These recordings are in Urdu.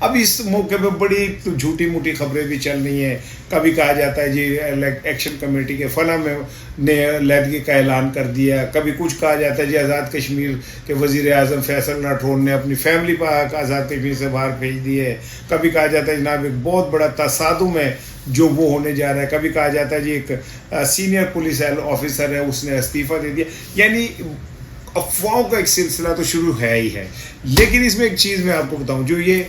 اب اس موقع پہ بڑی جھوٹی موٹی خبریں بھی چل رہی ہیں. کبھی کہا جاتا ہے جی ایکشن کمیٹی کے فلاں میں نے علیحدگی کا اعلان کر دیا, کبھی کچھ کہا جاتا ہے جی آزاد کشمیر کے وزیر اعظم فیصل راٹھور نے اپنی فیملی پر آزاد کشمیر سے باہر بھیج دی ہے, کبھی کہا جاتا ہے جناب ایک بہت بڑا تصادم ہے جو وہ ہونے جا رہا ہے, کبھی کہا جاتا ہے جی ایک سینئر پولیس آفیسر ہے اس نے استعفیٰ دے دیا. یعنی افواہوں کا ایک سلسلہ تو شروع ہے ہی ہے. لیکن اس میں ایک چیز میں آپ کو بتاؤں, جو یہ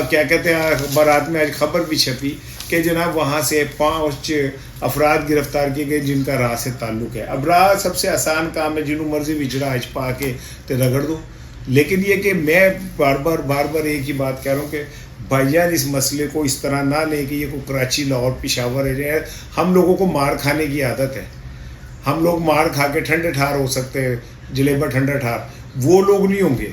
کیا کہتے ہیں اخبارات میں آج خبر بھی چھپی کہ جناب وہاں سے 5 افراد گرفتار کیے گئے جن کا راہ سے تعلق ہے. اب راہ سب سے آسان کام ہے, جنہوں مرضی وچڑا اچ پا کے تے رگڑ دو. لیکن یہ کہ میں بار بار ایک ہی بات کہہ رہا ہوں کہ بھائی جان اس مسئلے کو اس طرح نہ لیں کہ یہ کوئی کراچی لاہور پشاور ہے. ہم لوگوں کو مار کھانے کی عادت ہے, ہم لوگ مار کھا کے ٹھنڈے ٹھار ہو سکتے ہیں, جلیبا ٹھنڈا ٹھار, وہ لوگ نہیں ہوں گے.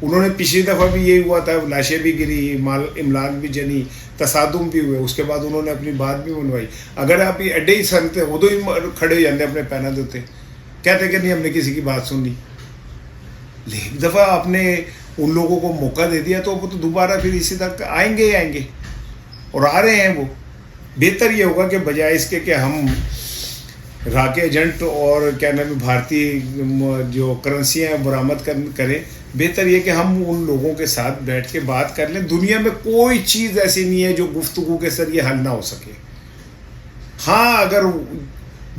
انہوں نے پچھلی دفعہ بھی یہی ہوا تھا, لاشیں بھی گری, املاک بھی جنی, تصادم بھی ہوئے, اس کے بعد انہوں نے اپنی بات بھی منوائی. اگر آپ یہ اڈے ہی سنتے ادو ہی کھڑے ہو جاتے اپنے پیروں کے اوتے, کہتے کہ نہیں ہم نے کسی کی بات سننی. ایک دفعہ آپ نے ان لوگوں کو موقع دے دیا تو وہ تو دوبارہ پھر اسی طرح آئیں گے اور آ رہے ہیں. وہ بہتر یہ ہوگا کہ بجائے اس کے کہ ہم راکے ایجنٹ اور کیا نام ہے بھارتی جو کرنسیاں برآمد کریں, بہتر یہ کہ ہم ان لوگوں کے ساتھ بیٹھ کے بات کر لیں. دنیا میں کوئی چیز ایسی نہیں ہے جو گفتگو کے ذریعے حل نہ ہو سکے. ہاں اگر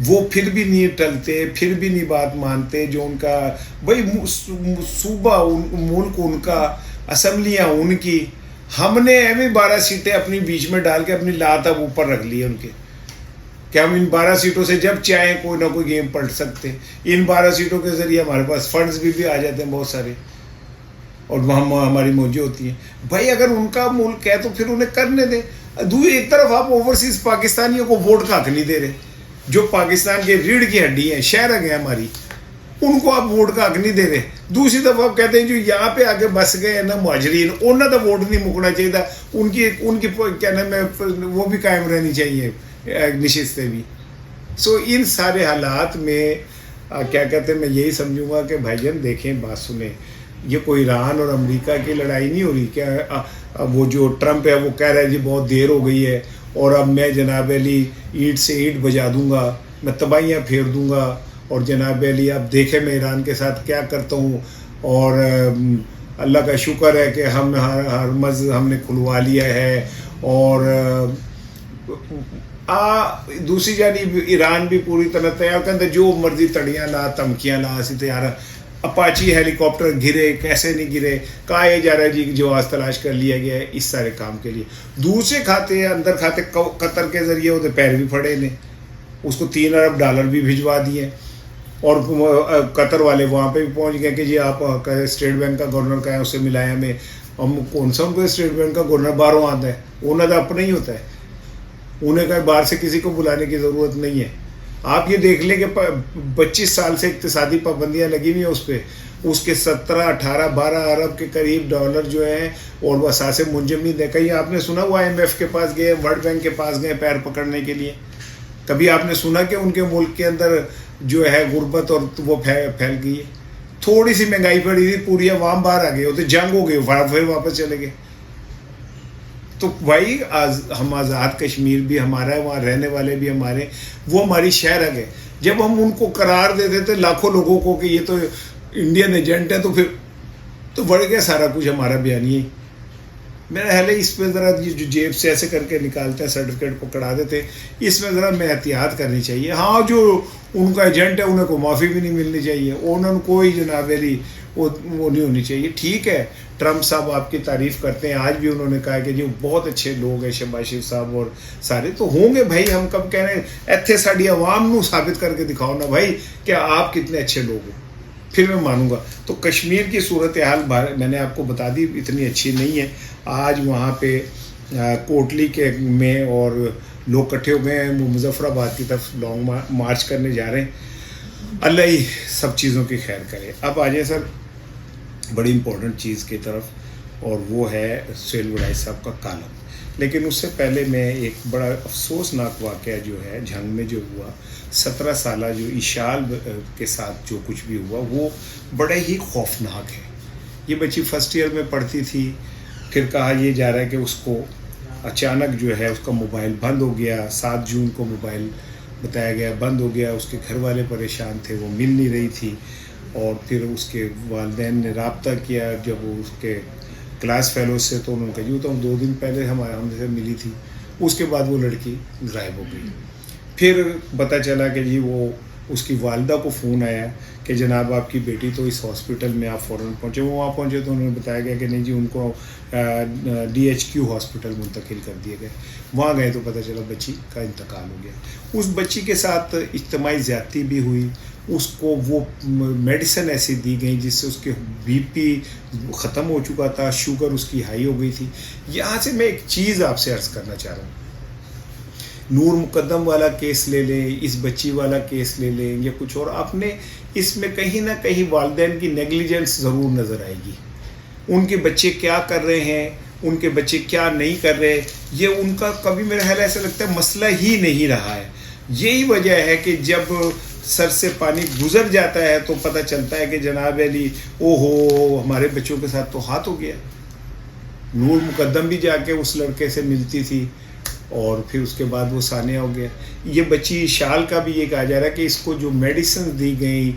وہ پھر بھی نہیں ٹلتے, پھر بھی نہیں بات مانتے, جو ان کا بھائی صوبہ ملک ان کا, اسمبلیاں ان کی, ہم نے ایویں 12 سیٹیں اپنی بیچ میں ڈال کے اپنی لات اب اوپر رکھ لی ہے ان کے, کہ ہم ان 12 سیٹوں سے جب چاہیں کوئی نہ کوئی گیم پلٹ سکتے. ان 12 سیٹوں کے ذریعے ہمارے پاس فنڈز بھی آ جاتے ہیں بہت سارے, اور ہماری موجیں ہوتی ہیں. بھائی اگر ان کا ملک ہے تو پھر انہیں کرنے دیں. ایک طرف آپ اوورسیز پاکستانیوں کو ووٹ کا حق نہیں دے رہے, جو پاکستان کے ریڑھ کی ہڈی ہیں, شہر ہیں ہماری, ان کو آپ ووٹ کا حق نہیں دے رہے. دوسری طرف آپ کہتے ہیں جو یہاں پہ آگے بس گئے ہیں نا مہاجرین, انہیں تو ووٹ نہیں مکنا چاہیے, ان کی کیا نام ہے وہ بھی قائم رہنی چاہیے نشستیں بھی. سو ان سارے حالات میں کیا کہتے ہیں, میں یہی سمجھوں گا کہ بھائی جان دیکھیں, بات سنیں, یہ کوئی ایران اور امریکہ کی لڑائی نہیں ہو رہی. کیا وہ جو ٹرمپ ہے وہ کہہ رہا ہے جی بہت دیر ہو گئی ہے اور اب میں جناب علی اینٹ سے اینٹ بجا دوں گا, میں تباہیاں پھیر دوں گا, اور جناب علی اب دیکھیں میں ایران کے ساتھ کیا کرتا ہوں, اور اللہ کا شکر ہے کہ ہرمز ہم نے کھلوا لیا ہے. اور دوسری جانب ایران بھی پوری طرح تیار کر دے, جو مرضی تڑیاں لا, دھمکیاں لا, اسی تیار. اپاچی ہیلی کاپٹر گرے, کیسے نہیں گرے, کہا یہ جا رہا ہے جی جواز تلاش کر لیا گیا ہے اس سارے کام کے لیے. دوسرے کھاتے اندر کھاتے قطر کے ذریعے وہ پیر بھی پھڑے نے, اس کو $3 ارب بھی بھجوا دیے, اور قطر والے وہاں پہ بھی پہنچ گئے کہ جی آپ اسٹیٹ بینک کا گورنر کا ہے, اس سے ملایا ہمیں. ہم کون سا ان کو اسٹیٹ بینک کا گورنر باہروں آتا ہے, انہیں تو اپنا ہی ہوتا ہے, انہیں کہیں باہر سے کسی کو بلانے کی ضرورت نہیں ہے. آپ یہ دیکھ لیں کہ 25 سال سے اقتصادی پابندیاں لگی ہوئی ہیں اس پہ, اس کے 17, 18, 12 ارب کے قریب ڈالر جو ہیں, اور وہ اثاثے منجم نہیں دے. کہیں آپ نے سنا وہ IMF کے پاس گئے, ورلڈ بینک کے پاس گئے پیر پکڑنے کے لیے؟ کبھی آپ نے سنا کہ ان کے ملک کے اندر جو ہے غربت اور وہ پھیل گئی ہے؟ تھوڑی سی مہنگائی پڑی تھی, پوری عوام باہر آ گئی ہوتے, جنگ ہو گئی, پھر واپس چلے گئے. تو بھائی ہم آزاد کشمیر بھی ہمارا ہے, وہاں رہنے والے بھی ہمارے, وہ ہماری شہر ہے. جب ہم ان کو قرار دیتے تھے لاکھوں لوگوں کو کہ یہ تو انڈین ایجنٹ ہے, تو پھر تو بڑھ گیا سارا کچھ ہمارا بیانیہ. میرا خیال ہے اس پہ ذرا جو جیب سے ایسے کر کے نکالتے ہیں سرٹیفکیٹ پکڑا دیتے, اس میں ذرا میں احتیاط کرنی چاہیے. ہاں جو ان کا ایجنٹ ہے انہیں کو معافی بھی نہیں ملنی چاہیے, انہوں کوئی جناب علی وہ نہیں ہونی چاہیے. ٹھیک ہے ٹرمپ صاحب آپ کی تعریف کرتے ہیں, آج بھی انہوں نے کہا کہ جی بہت اچھے لوگ ہیں شہباز شریف صاحب اور سارے, تو ہوں گے بھائی. ہم کب کہہ رہے ہیں ایتھے ساڑی عوام نو ثابت کر کے دکھاؤ نا بھائی کہ آپ کتنے اچھے لوگ ہیں, پھر میں مانوں گا. تو کشمیر کی صورتحال میں نے آپ کو بتا دی اتنی اچھی نہیں ہے. آج وہاں پہ کوٹلی کے میں اور لوگ کٹھے ہو گئے ہیں, وہ مظفر آباد کی طرف لانگ مارچ کرنے جا رہے ہیں. اللہ ہی سب چیزوں کی خیر کرے. اب آ جائیں سر بڑی امپورٹنٹ چیز کی طرف, اور وہ ہے سہیل وڈائی صاحب کا کالم. لیکن اس سے پہلے میں ایک بڑا افسوسناک واقعہ جو ہے جھنگ میں جو ہوا, 17 سالہ جو اشال کے ساتھ جو کچھ بھی ہوا وہ بڑے ہی خوفناک ہے. یہ بچی فرسٹ ایئر میں پڑھتی تھی, پھر کہا یہ جا رہا ہے کہ اس کو اچانک جو ہے اس کا موبائل بند ہو گیا. 7 جون کو موبائل بتایا گیا بند ہو گیا. اس کے گھر والے پریشان تھے, وہ مل نہیں رہی تھی. اور پھر اس کے والدین نے رابطہ کیا جب وہ اس کے کلاس فیلو سے, تو انہوں نے کہا یوں تو 2 دن پہلے ہم سے ملی تھی. اس کے بعد وہ لڑکی غائب ہو گئی. پھر پتہ چلا کہ جی وہ اس کی والدہ کو فون آیا کہ جناب آپ کی بیٹی تو اس ہاسپٹل میں, آپ فوراً پہنچے. وہ وہاں پہنچے تو انہوں نے بتایا گیا کہ نہیں جی ان کو DHQ ہاسپٹل منتقل کر دیے گئے. وہاں گئے تو پتہ چلا بچی کا انتقال ہو گیا. اس بچی کے ساتھ اجتماعی زیادتی بھی ہوئی. اس کو وہ میڈیسن ایسی دی گئی جس سے اس کے BP ختم ہو چکا تھا, شوگر اس کی ہائی ہو گئی تھی. یہاں سے میں ایک چیز آپ سے عرض کرنا چاہ رہا ہوں. نور مقدم والا کیس لے لیں, اس بچی والا کیس لے لیں یا کچھ اور, آپ نے اس میں کہیں نہ کہیں والدین کی نیگلیجنس ضرور نظر آئے گی. ان کے بچے کیا کر رہے ہیں, ان کے بچے کیا نہیں کر رہے, یہ ان کا کبھی میرا خیال ایسا لگتا ہے مسئلہ ہی نہیں رہا ہے. یہی وجہ ہے کہ جب سر سے پانی گزر جاتا ہے تو پتہ چلتا ہے کہ جناب علی او ہو ہمارے بچوں کے ساتھ تو ہاتھ ہو گیا. نور مقدم بھی جا کے اس لڑکے سے ملتی تھی اور پھر اس کے بعد وہ ثانیہ ہو گیا. یہ بچی شال کا بھی یہ کہا جا رہا ہے کہ اس کو جو میڈیسن دی گئی,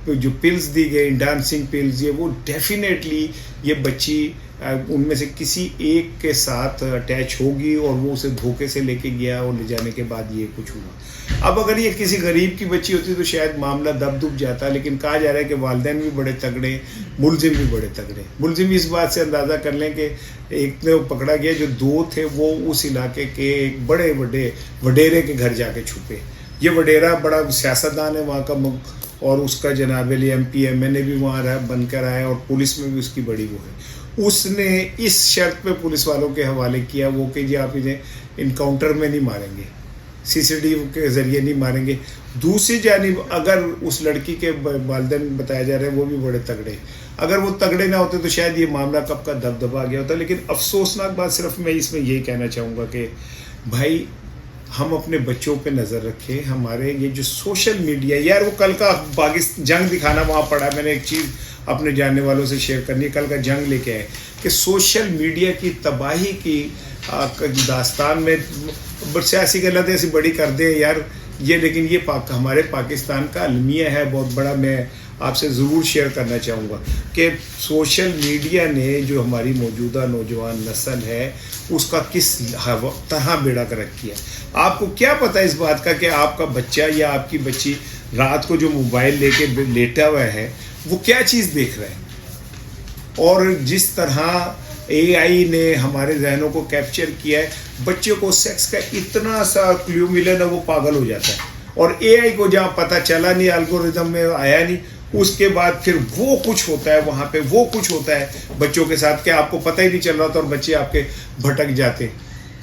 جو پلز دی گئی, ڈانسنگ پلز, یہ وہ ڈیفینیٹلی یہ بچی ان میں سے کسی ایک کے ساتھ اٹیچ ہوگی اور وہ اسے دھوکے سے لے کے گیا اور لے جانے کے بعد یہ کچھ ہوا. اب اگر یہ کسی غریب کی بچی ہوتی تو شاید معاملہ دب دب جاتا, لیکن کہا جا رہا ہے کہ والدین بھی بڑے تگڑے, ملزم بھی بڑے تگڑے. ملزم اس بات سے اندازہ کر لیں کہ ایک نے پکڑا گیا, جو 2 تھے وہ اس علاقے کے ایک بڑے وڈیرے کے گھر جا کے چھپے. یہ وڈیرا بڑا سیاستدان ہے وہاں کا, اور اس کا جناب علی MP MNA بھی وہاں بن کر آیا اور پولیس میں بھی اس کی بڑی وہ ہے. اس نے اس شرط پہ پولیس والوں کے حوالے کیا وہ کہ جی آپ انہیں انکاؤنٹر میں نہیں ماریں گے, CCTV کے ذریعے نہیں ماریں گے. دوسری جانب اگر اس لڑکی کے والدین بتایا جا رہے ہیں وہ بھی بڑے تگڑے, اگر وہ تگڑے نہ ہوتے تو شاید یہ معاملہ کب کا دبدبا آ گیا ہوتا. لیکن افسوسناک بات صرف میں اس میں یہی کہنا چاہوں گا کہ بھائی ہم اپنے بچوں پہ نظر رکھیں. ہمارے یہ جو سوشل میڈیا, یار وہ کل کا پاکستان جنگ دکھانا وہاں پڑا, میں نے ایک چیز اپنے جاننے والوں سے شیئر کرنی ہے, کل کا جنگ لے کے آئے کہ سوشل میڈیا کی تباہی کی داستان میں سیاسی غلط ایسی بڑی کر دیں یار یہ, لیکن یہ ہمارے پاکستان کا المیہ ہے بہت بڑا. میں آپ سے ضرور شیئر کرنا چاہوں گا کہ سوشل میڈیا نے جو ہماری موجودہ نوجوان نسل ہے اس کا کس طرح بیڑا گرک کیا. آپ کو کیا پتہ اس بات کا کہ آپ کا بچہ یا آپ کی بچی رات کو جو موبائل لے کے لیٹا ہوا ہے وہ کیا چیز دیکھ رہے ہیں. اور جس طرح AI نے ہمارے ذہنوں کو کیپچر کیا ہے, بچے کو سیکس کا اتنا سا کلیو ملے نا وہ پاگل ہو جاتا ہے. اور AI کو جہاں پتہ چلا نہیں, الگورتھم میں آیا نہیں, اس کے بعد پھر وہ کچھ ہوتا ہے وہاں پہ, وہ کچھ ہوتا ہے بچوں کے ساتھ کہ آپ کو پتہ ہی نہیں چل رہا تھا اور بچے آپ کے بھٹک جاتے.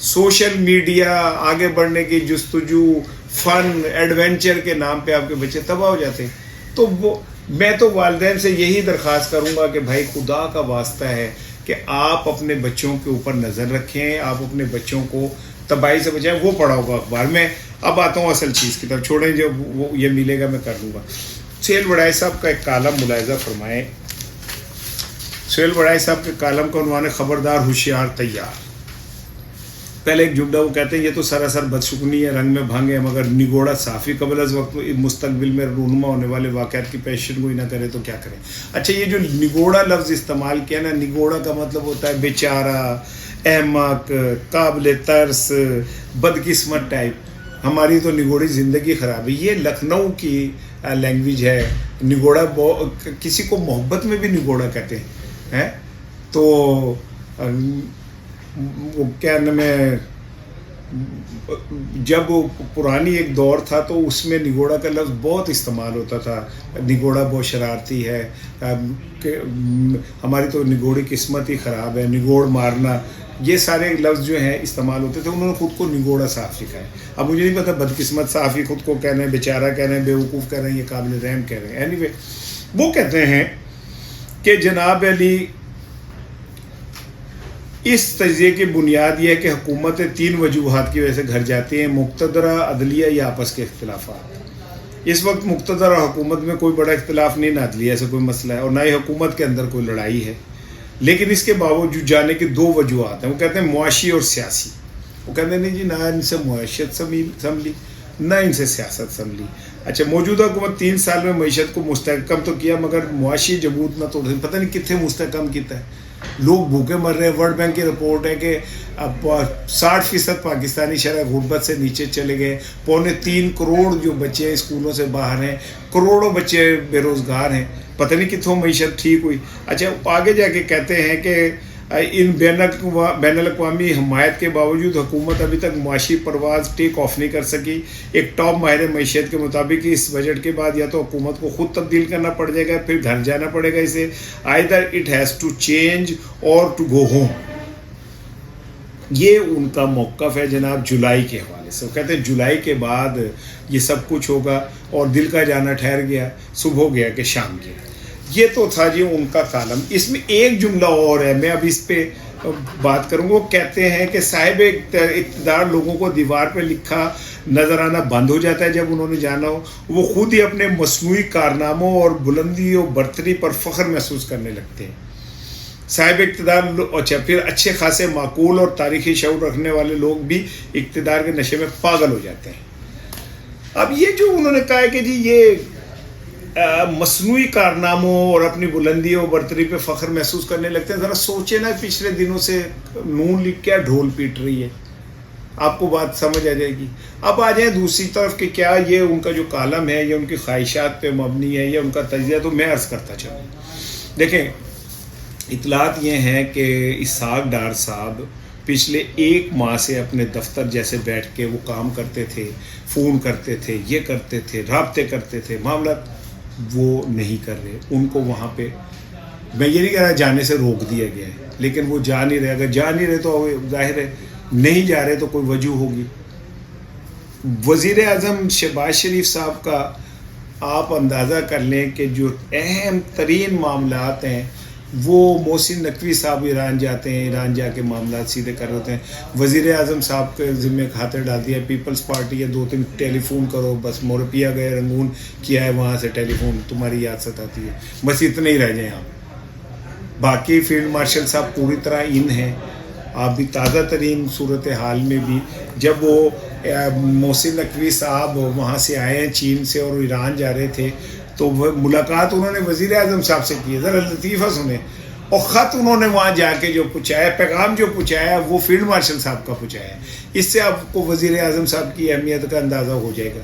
سوشل میڈیا آگے بڑھنے کی جستجو, فن, ایڈونچر کے نام پہ آپ کے بچے تباہ ہو جاتے ہیں. تو میں تو والدین سے یہی درخواست کروں گا کہ بھائی خدا کا واسطہ ہے کہ آپ اپنے بچوں کے اوپر نظر رکھیں, آپ اپنے بچوں کو تباہی سے بچائیں. وہ پڑھا ہوگا اخبار میں. اب آتا ہوں اصل چیز کی طرف, چھوڑیں جب وہ یہ ملے گا میں کر لوں گا. سہیل وڑائی صاحب کا ایک کالم ملاحظہ فرمائیں. سہیل وڑائی صاحب کے کالم کا عنوان ہے خبردار ہوشیار تیار. پہلے ایک جملہ وہ کہتے ہیں یہ تو سراسر بدشگونی ہے, رنگ میں بھانگے مگر نگوڑا صافی, قبل از وقت مستقبل میں رونما ہونے والے واقعات کی پیشن گوئی نہ کرے تو کیا کریں. اچھا یہ جو نگوڑا لفظ استعمال کیا نا, نگوڑا کا مطلب ہوتا ہے بیچارہ, احمق, قابل ترس, بدقسمت ٹائپ. ہماری تو نگوڑی زندگی خراب ہے. یہ لکھنؤ کی لینگویج ہے. نگوڑا کسی کو محبت میں بھی نگوڑا کہتے ہیں. تو وہ کیا نام ہے, جب پرانی ایک دور تھا تو اس میں نگوڑا کا لفظ بہت استعمال ہوتا تھا. نگوڑا بہت شرارتی ہے, کہ ہماری تو نگوڑی قسمت ہی خراب ہے, نگوڑ مارنا, یہ سارے لفظ جو ہیں استعمال ہوتے تھے. انہوں نے خود کو نگوڑا صاف لکھا ہے. اب مجھے نہیں پتا بدقسمت صاف ہی خود کو کہہ رہے ہیں, بیچارہ کہہ رہے ہیں, بیوقوف کہہ رہے ہیں, یہ قابل رحم کہہ رہے ہیں. اینی وے وہ کہتے ہیں کہ جناب علی اس تجزیے کی بنیاد یہ ہے کہ حکومتیں 3 وجوہات کی وجہ سے گھر جاتی ہیں, مقتدرہ, عدلیہ یا آپس کے اختلافات. اس وقت مقتدر اور حکومت میں کوئی بڑا اختلاف نہیں, نہ عدلیہ سے کوئی مسئلہ ہے اور نہ ہی حکومت کے اندر کوئی لڑائی ہے. لیکن اس کے باوجود جانے کی دو وجوہات ہیں. وہ کہتے ہیں معاشی اور سیاسی. وہ کہتے ہیں نہیں جی نہ ان سے معیشت سنبھلی نہ ان سے سیاست سنبھلی. اچھا موجودہ حکومت 3 سال میں معیشت کو مستحکم تو کیا مگر معاشی جمود نہ توڑ پتہ نہیں کتنے مستحکم کیتا ہے. لوگ بھوکے مر رہے ہیں. ورلڈ بینک کی رپورٹ ہے کہ اب 60% پاکستانی شرح غربت سے نیچے چلے گئے. 2.25 کروڑ جو بچے ہیں اسکولوں سے باہر ہیں. کروڑوں بچے بے روزگار ہیں. پتہ نہیں کتوں معیشت ٹھیک ہوئی. اچھا آگے جا کے کہتے ہیں کہ ان بین الاقوامی حمایت کے باوجود حکومت ابھی تک معاشی پرواز ٹیک آف نہیں کر سکی. ایک ٹاپ ماہر معیشت کے مطابق اس بجٹ کے بعد یا تو حکومت کو خود تبدیل کرنا پڑ جائے گا پھر گھر جانا پڑے گا اسے. Either it has to change or to go home. یہ ان کا موقف ہے جناب جولائی کے حوالے سے. وہ کہتے ہیں جولائی کے بعد یہ سب کچھ ہوگا اور دل کا جانا ٹھہر گیا صبح گیا کہ شام گیا. یہ تو تھا جی ان کا کالم. اس میں ایک جملہ اور ہے میں اب اس پہ بات کروں گا. وہ کہتے ہیں کہ صاحب اقتدار لوگوں کو دیوار پہ لکھا نظر آنا بند ہو جاتا ہے جب انہوں نے جانا ہو. وہ خود ہی اپنے مصنوعی کارناموں اور بلندی و برتری پر فخر محسوس کرنے لگتے ہیں. صاحب اقتدار اچھا پھر اچھے خاصے معقول اور تاریخی شعور رکھنے والے لوگ بھی اقتدار کے نشے میں پاگل ہو جاتے ہیں. اب یہ جو انہوں نے کہا ہے کہ جی یہ مصنوعی کارناموں اور اپنی بلندی و برتری پہ فخر محسوس کرنے لگتے ہیں. ذرا سوچیں نا پچھلے دنوں سے نون لیگ کیا ڈھول پیٹ رہی ہے. آپ کو بات سمجھ آ جائے گی. اب آ جائیں دوسری طرف کہ کیا یہ ان کا جو کالم ہے یہ ان کی خواہشات پہ مبنی ہے یا ان کا تجزیہ. تو میں عرض کرتا چلوں. دیکھیں اطلاعات یہ ہیں کہ اسحاق ڈار صاحب پچھلے 1 ماہ سے اپنے دفتر جیسے بیٹھ کے وہ کام کرتے تھے, فون کرتے تھے, یہ کرتے تھے, رابطے کرتے تھے, معاملات وہ نہیں کر رہے. ان کو وہاں پہ میں یہ نہیں کہہ رہا جانے سے روک دیا گیا ہے لیکن وہ جا نہیں رہے. اگر جا نہیں رہے تو ظاہر ہے نہیں جا رہے تو کوئی وجہ ہوگی. وزیر اعظم شہباز شریف صاحب کا آپ اندازہ کر لیں کہ جو اہم ترین معاملات ہیں وہ محسن نقوی صاحب ایران جاتے ہیں. ایران جا کے معاملات سیدھے کر رہے ہیں. وزیر اعظم صاحب کے ذمہ ہاتھ ڈال دیا پیپلز پارٹی ہے 2-3 ٹیلی فون کرو بس. مورپیا گئے رنگون کیا ہے وہاں سے ٹیلی فون تمہاری یاد ستاتی ہے بس اتنے ہی رہ جائیں آپ. باقی فیلڈ مارشل صاحب پوری طرح ان ہیں. آپ بھی تازہ ترین صورتحال میں بھی جب وہ محسن نقوی صاحب وہاں سے آئے ہیں چین سے اور ایران جا رہے تھے تو وہ ملاقات انہوں نے وزیر اعظم صاحب سے کی ہے. ذرا لطیفہ سنیں. اور خط انہوں نے وہاں جا کے جو پہنچایا پیغام جو پہنچایا وہ فیلڈ مارشل صاحب کا پہنچایا. اس سے آپ کو وزیر اعظم صاحب کی اہمیت کا اندازہ ہو جائے گا.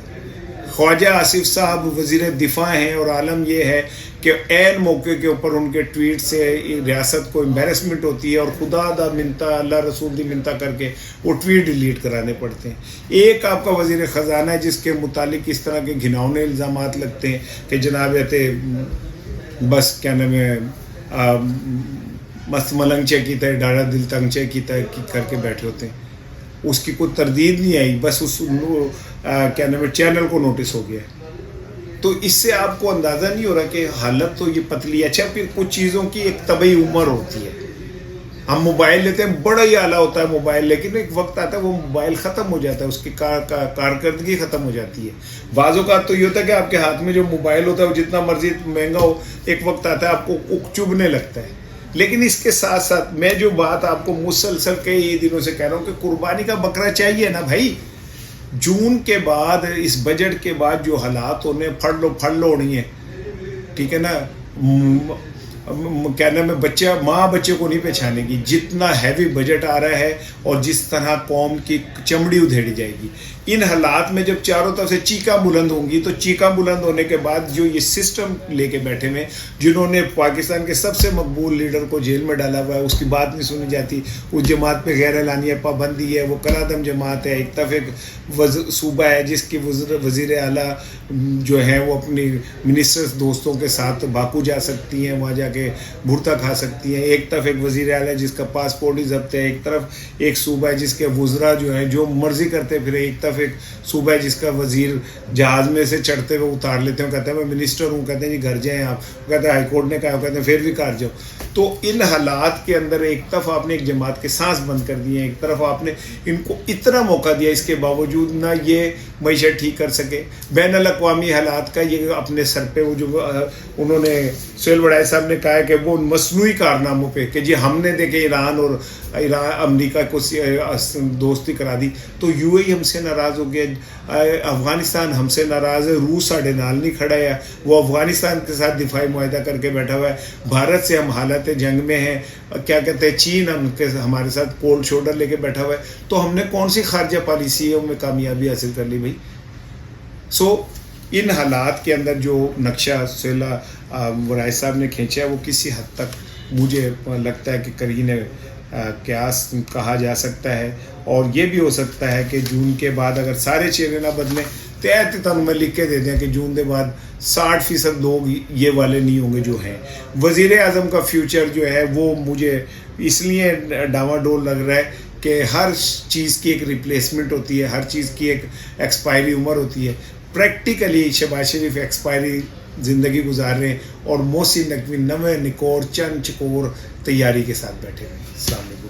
خواجہ آصف صاحب وزیر دفاع ہیں اور عالم یہ ہے کہ عین موقع کے اوپر ان کے ٹویٹ سے ریاست کو امبیرسمنٹ ہوتی ہے اور خدا دا منتا اللہ رسول دی منتا کر کے وہ ٹویٹ ڈیلیٹ کرانے پڑتے ہیں. ایک آپ کا وزیر خزانہ ہے جس کے متعلق اس طرح کے گھناؤنے الزامات لگتے ہیں کہ جناب بس کیا نام ہے مست ملنگ چے کی طرح ڈاڑا دل تنگ چے کی طرح کر کے بیٹھے ہوتے ہیں. اس کی کوئی تردید نہیں آئی بس اس کیا نام ہے چینل کو نوٹس ہو گیا. تو اس سے آپ کو اندازہ نہیں ہو رہا کہ حالت تو یہ پتلی. اچھا پھر کچھ چیزوں کی ایک طبعی عمر ہوتی ہے. ہم موبائل لیتے ہیں بڑا ہی اعلیٰ ہوتا ہے موبائل لیکن ایک وقت آتا ہے وہ موبائل ختم ہو جاتا ہے اس کی کارکردگی ختم ہو جاتی ہے. بعض اوقات تو یہ ہوتا ہے کہ آپ کے ہاتھ میں جو موبائل ہوتا ہے وہ جتنا مرضی مہنگا ہو ایک وقت آتا ہے آپ کو چبھنے لگتا ہے. لیکن اس کے ساتھ ساتھ میں جو بات آپ کو مسلسل کئی دنوں سے کہہ رہا ہوں کہ قربانی کا بکرا چاہیے نا بھائی. جون کے بعد اس بجٹ کے بعد جو حالات ہونے پھڑ لو ہونی ہے ٹھیک ہے نا. کیا نام ہے بچہ ماں بچے کو نہیں پہچانے گی جتنا ہیوی بجٹ آ رہا ہے اور جس طرح قوم کی چمڑی ادھیڑی جائے گی. ان حالات میں جب چاروں طرف سے چیخاں بلند ہوں گی تو چیخاں بلند ہونے کے بعد جو یہ سسٹم لے کے بیٹھے ہوئے جنہوں نے پاکستان کے سب سے مقبول لیڈر کو جیل میں ڈالا ہوا ہے اس کی بات نہیں سنی جاتی. اس جماعت پہ غیر اعلانیہ پابندی ہے. وہ کلادم جماعت ہے. ایک طرف ایک صوبہ ہے جس کی وزیر اعلیٰ جو ہیں وہ اپنی منسٹرز دوستوں کے ساتھ باکو جا سکتی ہیں وہاں جا کے بھرتا کھا سکتی ہیں. ایک طرف ایک وزیر اعلیٰ جس کا پاسپورٹ ہی ضبط ہے. ایک طرف ایک صوبہ ہے جس کے وزراء جو ہیں جو مرضی کرتے پھر. ایک طرف ایک صوبہ ہے جس کا وزیر جہاز میں سے چڑھتے ہوئے اتار لیتے ہیں کہتے ہیں میں منسٹر ہوں کہتے ہیں جی گھر جائیں آپ. کہتے ہیں ہائی کورٹ نے کہا کہتے ہیں پھر بھی کار جاؤ. تو ان حالات کے اندر ایک طرف آپ نے ایک جماعت کے سانس بند کر دیے ہیں، ایک طرف آپ نے ان کو اتنا موقع دیا، اس کے باوجود نہ یہ معیشت ٹھیک کر سکے. بین الاقوامی حالات کا یہ اپنے سر پہ وہ جو انہوں نے سہیل وڑائے صاحب نے کہا کہ وہ مصنوعی کارناموں پہ کہ جی ہم نے دیکھے ایران اور امریکہ کو دوستی کرا دی تو یو اے ای ہم سے ناراض ہو گیا، افغانستان ہم سے ناراض ہے، روس ساڑھے نال نہیں کھڑا ہے، وہ افغانستان کے ساتھ دفاعی معاہدہ کر کے بیٹھا ہوا ہے، بھارت سے ہم حالت جنگ میں ہیں، کیا کہتے ہیں چین ہمارے ساتھ کولڈ شولڈر لے کے بیٹھا ہوا ہے. تو ہم نے کون سی خارجہ پالیسیوں میں کامیابی حاصل کر لی بھائی؟ سو ان حالات کے اندر جو نقشہ سہیل وڑائے صاحب نے کھینچا ہے وہ کسی حد تک مجھے لگتا ہے کہ قرین قیاس کہا جا سکتا ہے. اور یہ بھی ہو سکتا ہے کہ جون کے بعد اگر سارے چہرے نہ بدلیں تو میں لکھ کے دے دیں کہ جون کے بعد 60% لوگ یہ والے نہیں ہوں گے جو ہیں. وزیر اعظم کا فیوچر جو ہے وہ مجھے اس لیے ڈاواں ڈول لگ رہا ہے کہ ہر چیز کی ایک ریپلیسمنٹ ہوتی ہے، ہر چیز کی ایک ایکسپائری عمر ہوتی ہے. پریکٹیکلی شہباز شریف ایکسپائری زندگی گزار رہے ہیں اور محسن نقوی نویں نکور چند چکور تیاری کے ساتھ بیٹھے ہوئے ہیں. السلام علیکم.